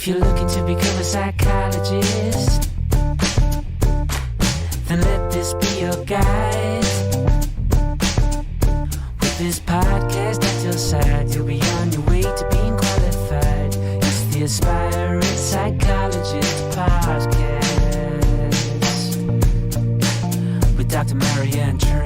you're looking to become a psychologist, then let this be your guide. With this podcast at your side, you'll be on your way to being qualified. It's the Aspiring Psychologist podcast with Dr. Marianne Trent.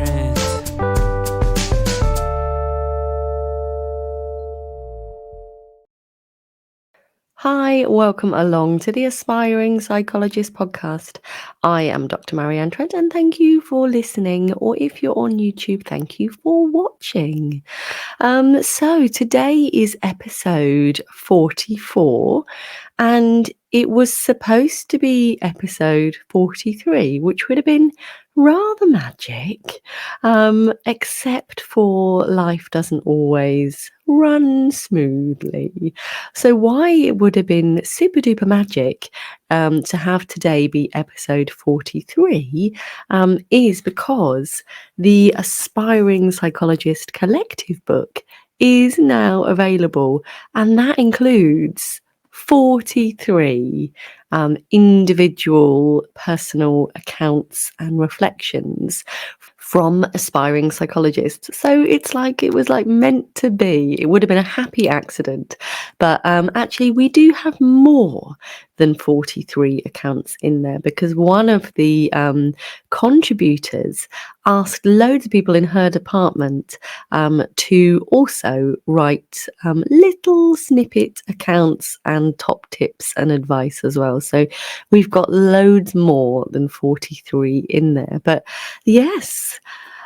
Hi, welcome along to the Aspiring Psychologist podcast. I am Dr. Marianne Trent and thank you for listening, or if you're on YouTube, thank you for watching. So today is episode 44 and it was supposed to be episode 43, which would have been rather magic, except for life doesn't always run smoothly. So why it would have been super duper magic to have today be episode 43 is because the Aspiring Psychologist Collective book is now available, and that includes 43 individual personal accounts and reflections from aspiring psychologists. So it's like it was like meant to be. It would have been a happy accident. But actually we do have more than 43 accounts in there, because one of the contributors asked loads of people in her department to also write little snippet accounts and top tips and advice as well. So we've got loads more than 43 in there. But yes,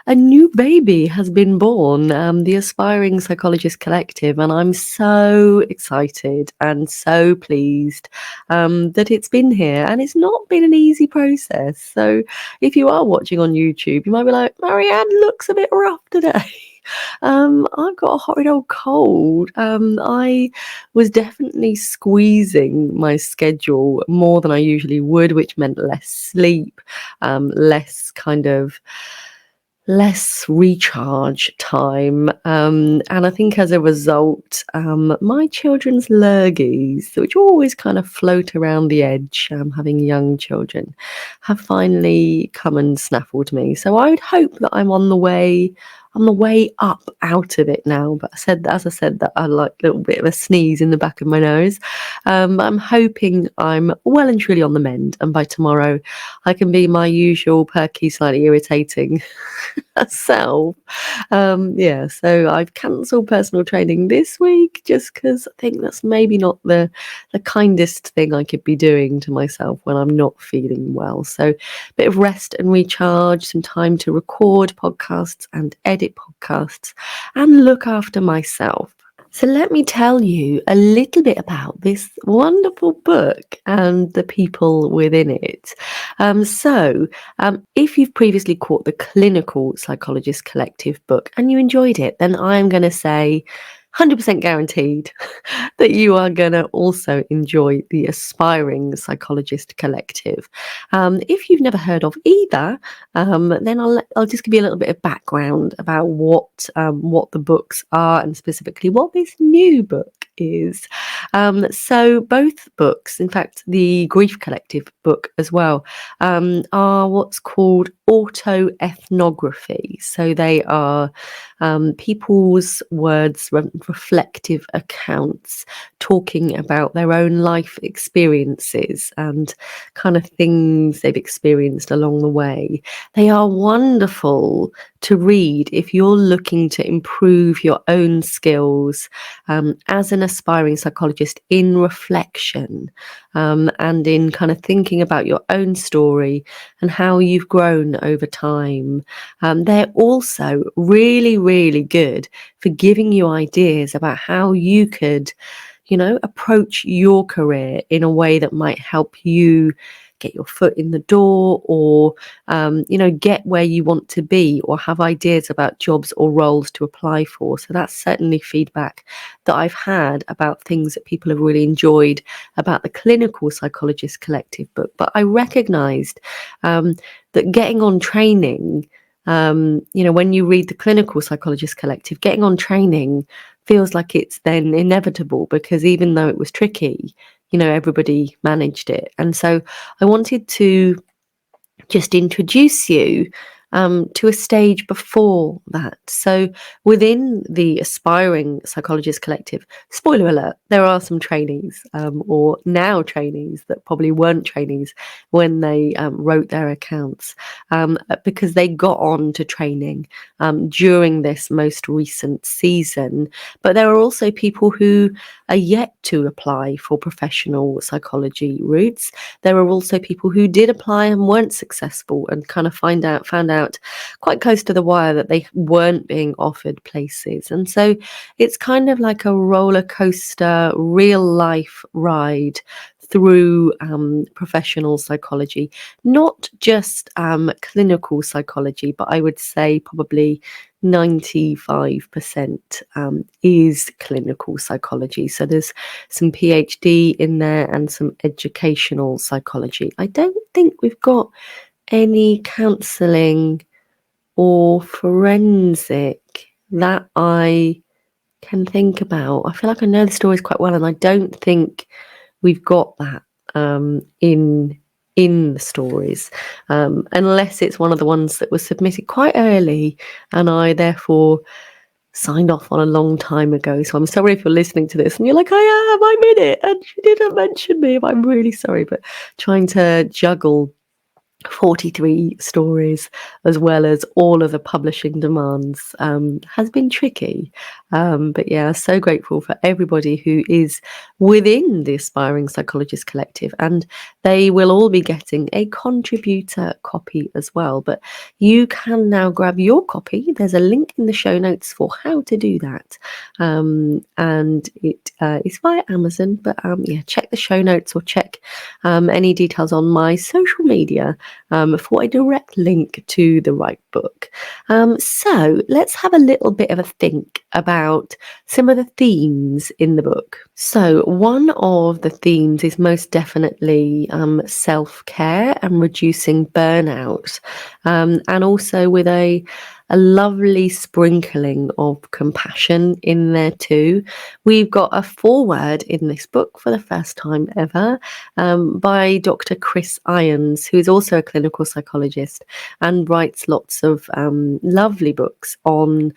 a new baby has been born, the Aspiring Psychologist Collective, and I'm so excited and so pleased that it's been here, and it's not been an easy process. So if you are watching on YouTube, you might be like, Marianne looks a bit rough today. I've got a horrid old cold. I was definitely squeezing my schedule more than I usually would, which meant less sleep, less recharge time, and I think as a result my children's lurgies, which always kind of float around the edge, having young children, have finally come and snaffled me. So I would hope that I'm on the way up out of it now. But as I said that I like a little bit of a sneeze in the back of my nose. I'm hoping I'm well and truly on the mend, and by tomorrow I can be my usual perky, slightly irritating self. So I've cancelled personal training this week just because I think that's maybe not the kindest thing I could be doing to myself when I'm not feeling well. So a bit of rest and recharge, some time to record podcasts and edit podcasts and look after myself. So let me tell you a little bit about this wonderful book and the people within it. If you've previously caught the Clinical Psychologist Collective book and you enjoyed it, then I'm going to say 100% guaranteed that you are going to also enjoy the Aspiring Psychologist Collective. If you've never heard of either, then I'll just give you a little bit of background about what the books are, and specifically what this new book is. So both books, in fact the Grief Collective book as well, are what's called autoethnography. So they are people's words, reflective accounts, talking about their own life experiences and kind of things they've experienced along the way. They are wonderful to read if you're looking to improve your own skills as an aspiring psychologist in reflection, and in kind of thinking about your own story and how you've grown over time. They're also really, really good for giving you ideas about how you could, approach your career in a way that might help you get your foot in the door, or get where you want to be, or have ideas about jobs or roles to apply for. So that's certainly feedback that I've had about things that people have really enjoyed about the Clinical Psychologist Collective book. But I recognized that getting on training, when you read the Clinical Psychologist Collective, getting on training feels like it's then inevitable, because even though it was tricky, everybody managed it. And so I wanted to just introduce you to a stage before that. So within the Aspiring Psychologist Collective, spoiler alert, there are some trainees or now trainees that probably weren't trainees when they wrote their accounts because they got on to training during this most recent season. But there are also people who are yet to apply for professional psychology routes. There are also people who did apply and weren't successful and kind of found out quite close to the wire that they weren't being offered places. And so it's kind of like a roller coaster, real life ride through professional psychology, not just clinical psychology, but I would say probably 95% is clinical psychology. So there's some PhD in there and some educational psychology. I don't think we've got any counselling or forensic that I can think about. I feel like I know the stories quite well, and I don't think we've got that in the stories, unless it's one of the ones that was submitted quite early and I therefore signed off on a long time ago. So I'm sorry if you're listening to this and you're like, I'm in it and she didn't mention me. I'm really sorry, but trying to juggle 43 stories as well as all of the publishing demands has been tricky, but yeah, so grateful for everybody who is within the Aspiring Psychologist Collective, and they will all be getting a contributor copy as well. But you can now grab your copy. There's a link in the show notes for how to do that, and it is via Amazon, but yeah, check the show notes or check any details on my social media for a direct link to the right book. So let's have a little bit of a think about some of the themes in the book. So one of the themes is most definitely self-care and reducing burnout, and also with a lovely sprinkling of compassion in there too. We've got a foreword in this book for the first time ever by Dr. Chris Irons, who is also a clinical psychologist and writes lots of lovely books on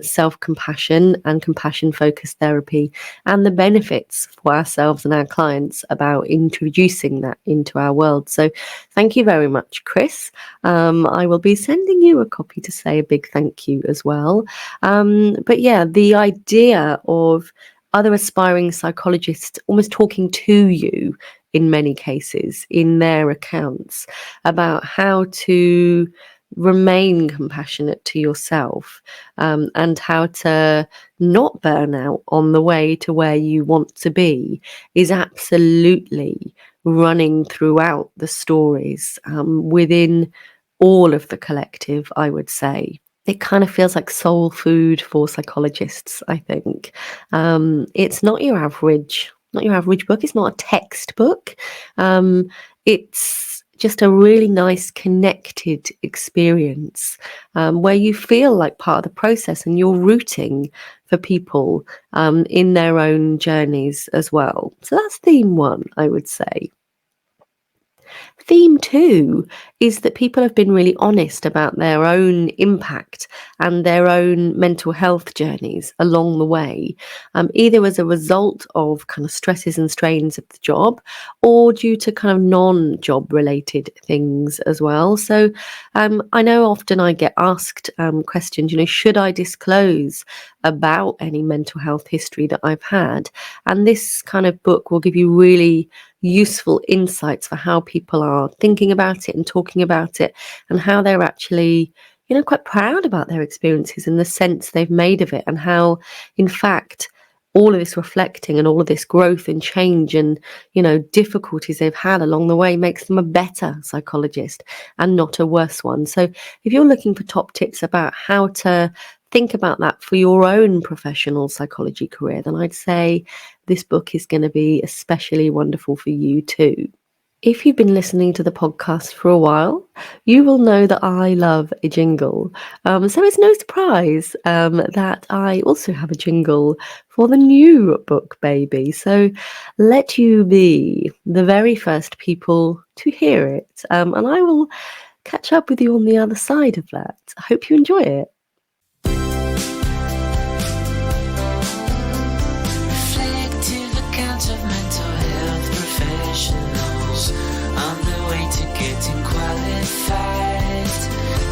self-compassion and compassion-focused therapy and the benefits for ourselves and our clients about introducing that into our world. So thank you very much, Chris. I will be sending you a copy to say a big thank you as well. But yeah, the idea of other aspiring psychologists almost talking to you in many cases in their accounts about how to remain compassionate to yourself, and how to not burn out on the way to where you want to be is absolutely running throughout the stories within all of the collective, I would say. It kind of feels like soul food for psychologists, I think. It's not your average book. It's not a textbook. It's just a really nice connected experience where you feel like part of the process and you're rooting for people in their own journeys as well. So that's theme one, I would say. Theme two is that people have been really honest about their own impact and their own mental health journeys along the way, either as a result of kind of stresses and strains of the job or due to kind of non-job related things as well. So I know often I get asked questions, should I disclose about any mental health history that I've had? And this kind of book will give you really useful insights for how people are thinking about it and talking about it, and how they're actually quite proud about their experiences and the sense they've made of it, and how in fact all of this reflecting and all of this growth and change and difficulties they've had along the way makes them a better psychologist and not a worse one. So if you're looking for top tips about how to think about that for your own professional psychology career, then I'd say this book is going to be especially wonderful for you too. If you've been listening to the podcast for a while, you will know that I love a jingle. So it's no surprise that I also have a jingle for the new book, baby. So let you be the very first people to hear it. And I will catch up with you on the other side of that. I hope you enjoy it. Reflective accounts of mental health professionals on the way to getting qualified.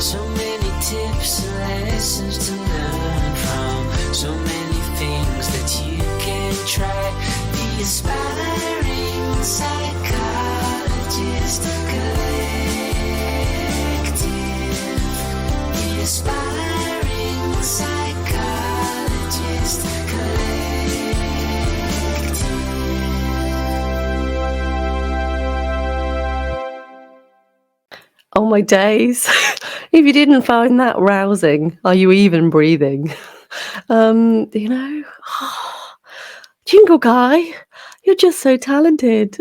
So many tips and lessons to learn from. So many things that you can try. The Aspiring Psychologist Collective. The Aspiring Psychologist Collective. Oh my days. If you didn't find that rousing, are you even breathing? Jingle guy, you're just so talented.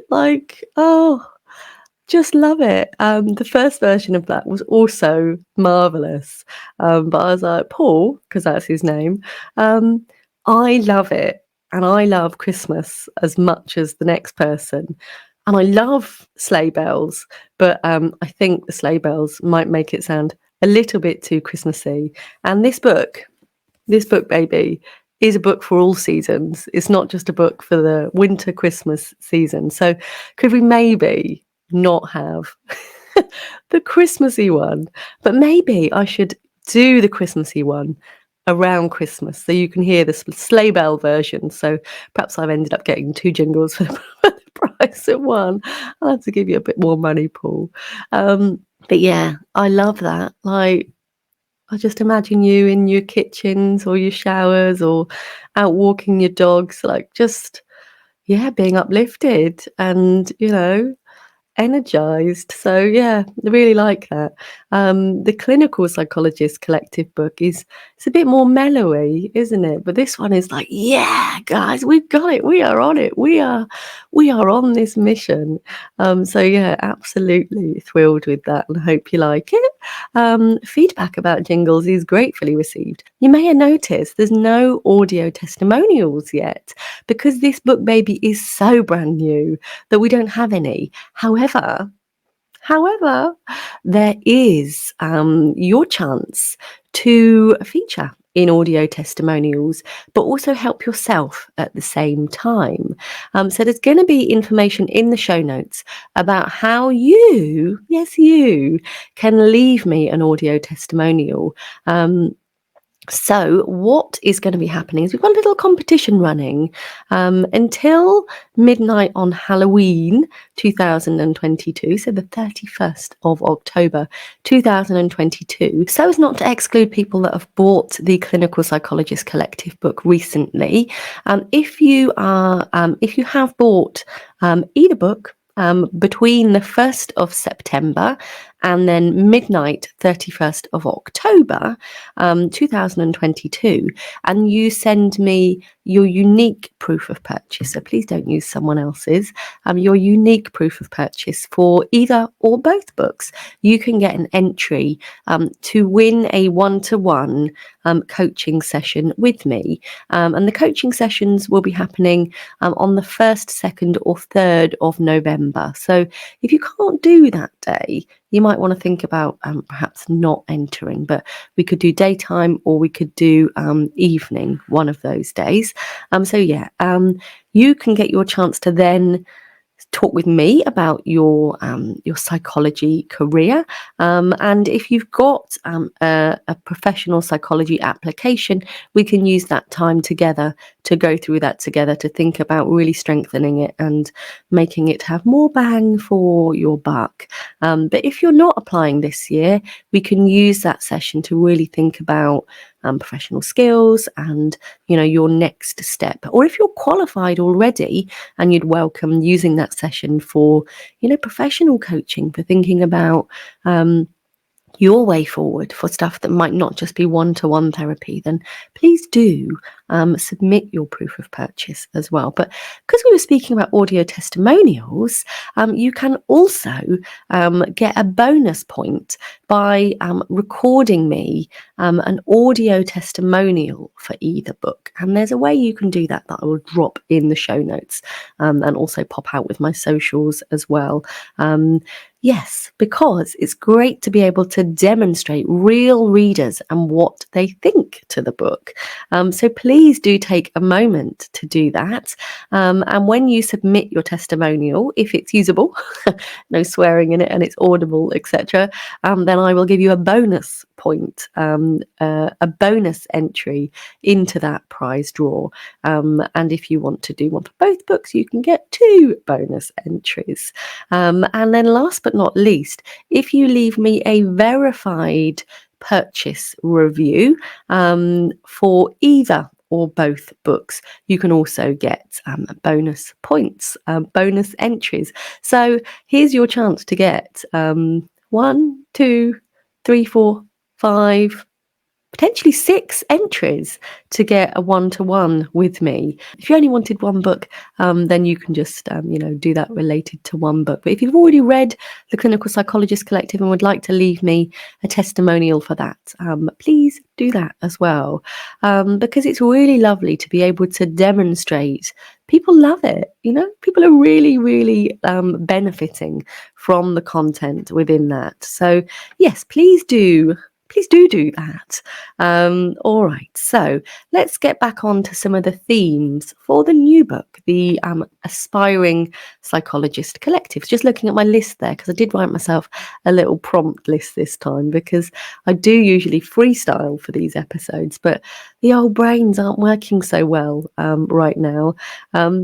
Just love it. The first version of that was also marvelous. But I was like, Paul, because that's his name, I love it. And I love Christmas as much as the next person. And I love sleigh bells, but I think the sleigh bells might make it sound a little bit too Christmassy. And this book, baby, is a book for all seasons. It's not just a book for the winter Christmas season. So could we maybe not have the Christmassy one? But maybe I should do the Christmassy one around Christmas so you can hear the sleigh bell version. So perhaps I've ended up getting 2 jingles for the price of one. I'll have to give you a bit more money, Paul. But yeah, I love that. Like, I just imagine you in your kitchens or your showers or out walking your dogs, like just, yeah, being uplifted and, energized. So yeah, I really like that. The Clinical Psychologist Collective book it's a bit more mellowy, isn't it? But this one is like, yeah, guys, we've got it. We are on it. We are on this mission. So yeah, absolutely thrilled with that and hope you like it. Feedback about jingles is gratefully received. You may have noticed there's no audio testimonials yet because this book, baby, is so brand new that we don't have any. However, there is your chance to feature in audio testimonials, but also help yourself at the same time. So there's going to be information in the show notes about how you can leave me an audio testimonial. So what is going to be happening is we've got a little competition running until midnight on Halloween 2022, so the 31st of October 2022, so as not to exclude people that have bought the Clinical Psychologist Collective book recently. If you have bought either book between the 1st of September and then midnight 31st of October 2022, and you send me your unique proof of purchase, so please don't use someone else's, your unique proof of purchase for either or both books, you can get an entry to win a one-to-one coaching session with me. And the coaching sessions will be happening on the 1st, 2nd or 3rd of November. So if you can't do that day, you might want to think about perhaps not entering, but we could do daytime or we could do evening, one of those days. So yeah, you can get your chance to then talk with me about your psychology career, and if you've got a professional psychology application, we can use that time together to go through that together, to think about really strengthening it and making it have more bang for your buck. But if you're not applying this year, we can use that session to really think about professional skills and your next step. Or if you're qualified already and you'd welcome using that session for professional coaching, for thinking about your way forward for stuff that might not just be one-to-one therapy, then please do submit your proof of purchase as well. But because we were speaking about audio testimonials, you can also get a bonus point by recording me an audio testimonial for either book. And there's a way you can do that I will drop in the show notes and also pop out with my socials as well. Yes, because it's great to be able to demonstrate real readers and what they think to the book. So please do take a moment to do that. And when you submit your testimonial, if it's usable, no swearing in it and it's audible, etc., then I will give you a bonus point, a bonus entry into that prize draw. And if you want to do one for both books, you can get 2 bonus entries. And then last but not least, if you leave me a verified purchase review for either or both books, you can also get bonus points, bonus entries. So here's your chance to get 1, 2, 3, 4, 5, potentially 6 entries to get a one-to-one with me. If you only wanted one book, then you can just do that related to one book. But if you've already read the Clinical Psychologist Collective and would like to leave me a testimonial for that, please do that as well, because it's really lovely to be able to demonstrate. People love it. People are really, really benefiting from the content within that. So yes, please do that. All right, so let's get back on to some of the themes for the new book, the Aspiring Psychologist Collective. Just looking at my list there, because I did write myself a little prompt list this time, because I do usually freestyle for these episodes, but the old brains aren't working so well right now,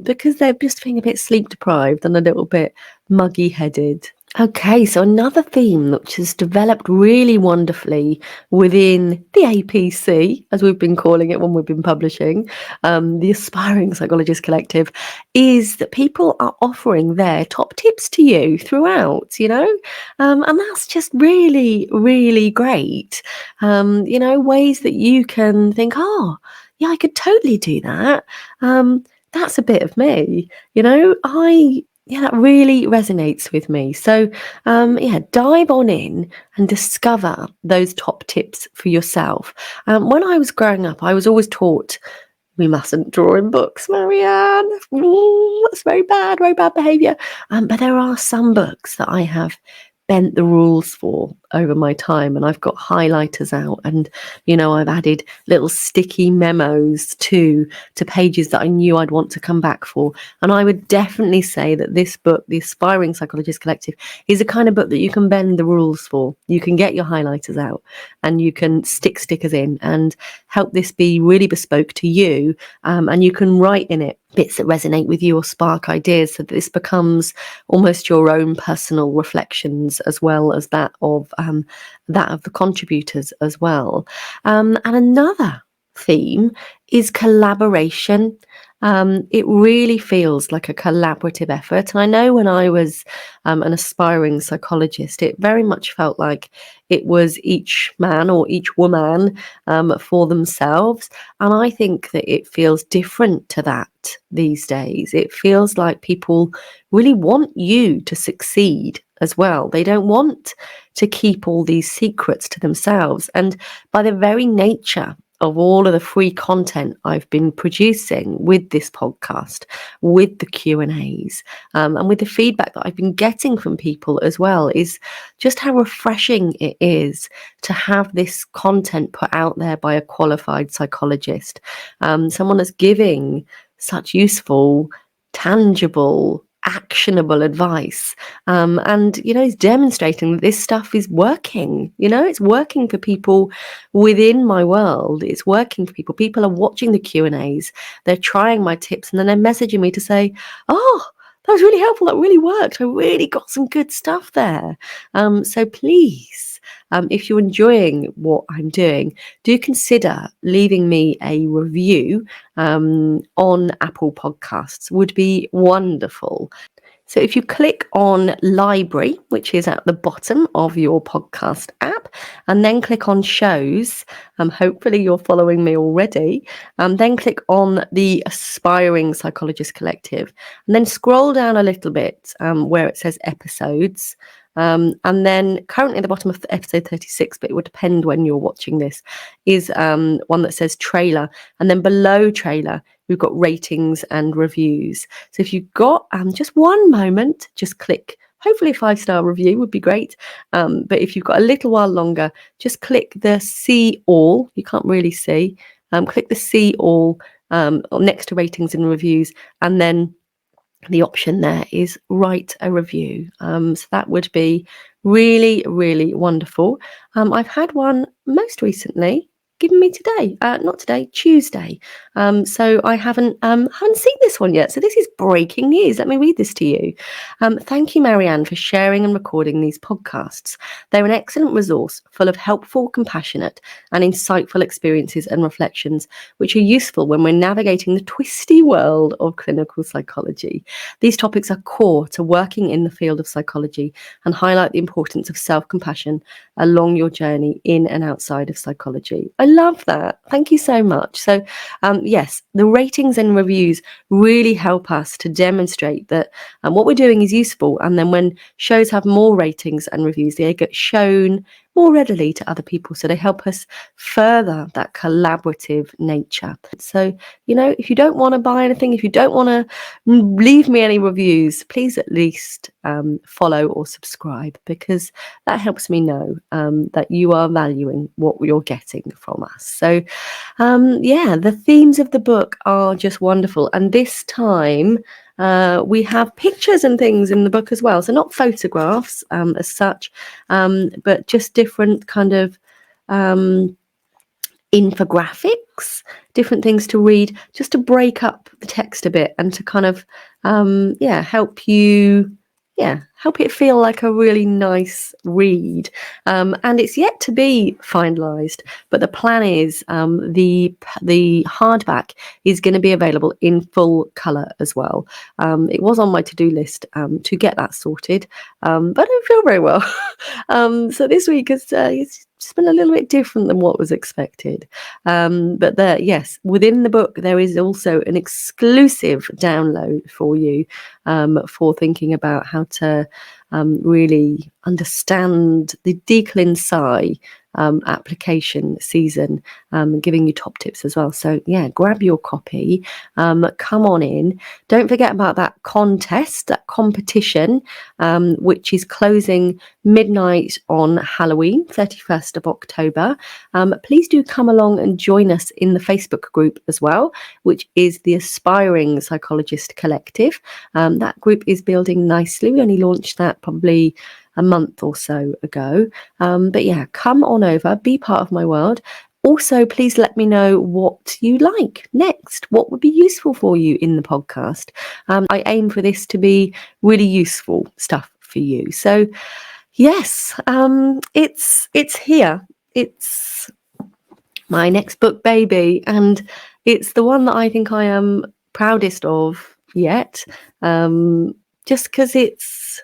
because they're just feeling a bit sleep deprived and a little bit muggy headed. Okay, so another theme which has developed really wonderfully within the APC, as we've been calling it when we've been publishing, the Aspiring Psychologist Collective, is that people are offering their top tips to you throughout, and that's just really, really great. Ways that you can think, oh, yeah, I could totally do that. That's a bit of me, that really resonates with me. So, dive on in and discover those top tips for yourself. When I was growing up, I was always taught we mustn't draw in books, Marianne. Ooh, that's very bad behaviour. But there are some books that I have bent the rules for over my time, and I've got highlighters out, and I've added little sticky memos to pages that I knew I'd want to come back for. And I would definitely say that this book, the Aspiring Psychologist Collective, is the kind of book that you can bend the rules for. You can get your highlighters out and you can stick stickers in and help this be really bespoke to you, and you can write in it bits that resonate with you or spark ideas, so that this becomes almost your own personal reflections as well as that of the contributors as well. And another theme is collaboration. It really feels like a collaborative effort. And I know when I was an aspiring psychologist, it very much felt like it was each man or each woman for themselves. And I think that it feels different to that these days. It feels like people really want you to succeed as well. They don't want to keep all these secrets to themselves. And by the very nature of all of the free content I've been producing with this podcast, with the Q&As, and with the feedback that I've been getting from people as well, is just how refreshing it is to have this content put out there by a qualified psychologist, someone that's giving such useful, tangible, actionable advice, and is demonstrating that this stuff is working. It's working for people within my world. It's working for people are watching the Q&As, they're trying my tips, and then they're messaging me to say, oh, that was really helpful, that really worked, I really got some good stuff there. So please, if you're enjoying what I'm doing, do consider leaving me a review on Apple Podcasts. Would be wonderful. So if you click on library, which is at the bottom of your podcast app, and then click on shows, hopefully you're following me already, then click on the Aspiring Psychologist Collective, and then scroll down a little bit where it says episodes. And then currently at the bottom of episode 36, but it would depend when you're watching this, is one that says trailer. And then below trailer, we've got ratings and reviews. So if you've got just one moment, just click. Hopefully a 5-star review would be great. But if you've got a little while longer, just click the see all. You can't really see. Click the see all next to ratings and reviews, and then the option there is write a review. So that would be really, really wonderful. I've had one most recently given me today, not today, Tuesday. So I haven't seen this one yet. So this is breaking news. Let me read this to you. Thank you, Marianne, for sharing and recording these podcasts. They're an excellent resource full of helpful, compassionate and insightful experiences and reflections, which are useful when we're navigating the twisty world of clinical psychology. These topics are core to working in the field of psychology and highlight the importance of self-compassion along your journey in and outside of psychology. I love that. Thank you so much. So yes, the ratings and reviews really help us to demonstrate that what we're doing is useful. And then when shows have more ratings and reviews, they get shown more readily to other people. So they help us further that collaborative nature. So, if you don't want to buy anything, if you don't want to leave me any reviews, please at least follow or subscribe, because that helps me know that you are valuing what you're getting from us. So, the themes of the book are just wonderful. And this time, we have pictures and things in the book as well. So not photographs as such, but just different kind of infographics, different things to read, just to break up the text a bit and to kind of, help it feel like a really nice read. And it's yet to be finalised, but the plan is the hardback is going to be available in full colour as well. It was on my to-do list to get that sorted, but I don't feel very well. So this week it's been a little bit different than what was expected. But within the book, there is also an exclusive download for you for thinking about how to really understand the Dclinpsy application season, giving you top tips as well. So grab your copy, come on in. Don't forget about that contest, that competition, which is closing midnight on Halloween, 31st of October. Please do come along and join us in the Facebook group as well, which is the Aspiring Psychologist Collective. That group is building nicely. We only launched that probably a month or so ago. Come on over, be part of my world. Also, please let me know what you like next, what would be useful for you in the podcast. I aim for this to be really useful stuff for you. So yes, it's here. It's my next book baby, and it's the one that I think I am proudest of yet, just because it's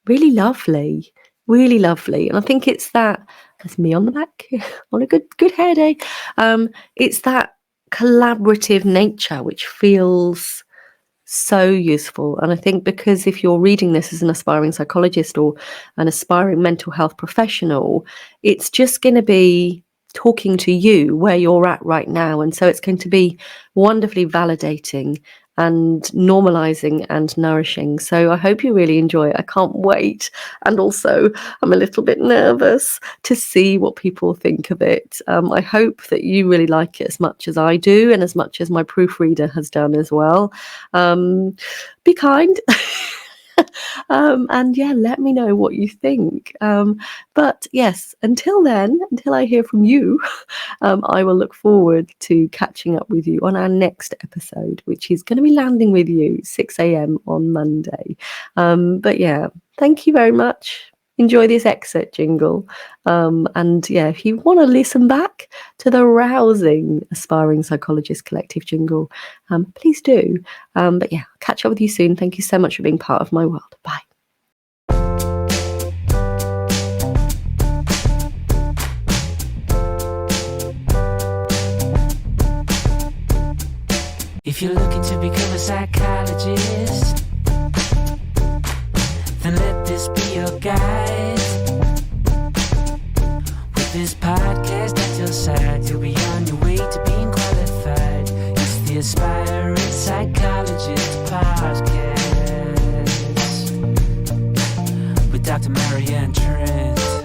really lovely. And I think it's that, that's me on the back on a good hair day. It's that collaborative nature which feels so useful. And I think because if you're reading this as an aspiring psychologist or an aspiring mental health professional, it's just going to be talking to you where you're at right now. And so it's going to be wonderfully validating and normalizing and nourishing. So I hope you really enjoy it. I can't wait. And also, I'm a little bit nervous to see what people think of it. I hope that you really like it as much as I do, and as much as my proofreader has done as well. Be kind. And let me know what you think. But yes, until then, until I hear from you, I will look forward to catching up with you on our next episode, which is going to be landing with you 6 a.m. on Monday. Thank you very much. enjoy this exit jingle. And yeah, if you want to listen back to the rousing Aspiring Psychologist Collective jingle, please do. But yeah, catch up with you soon. Thank you so much for being part of my world. Bye. If you're looking to become a psychologist, then let this be your guide. With this podcast at your side, you'll be on your way to being qualified. It's the Aspiring Psychologist podcast with Dr. Marianne Trent.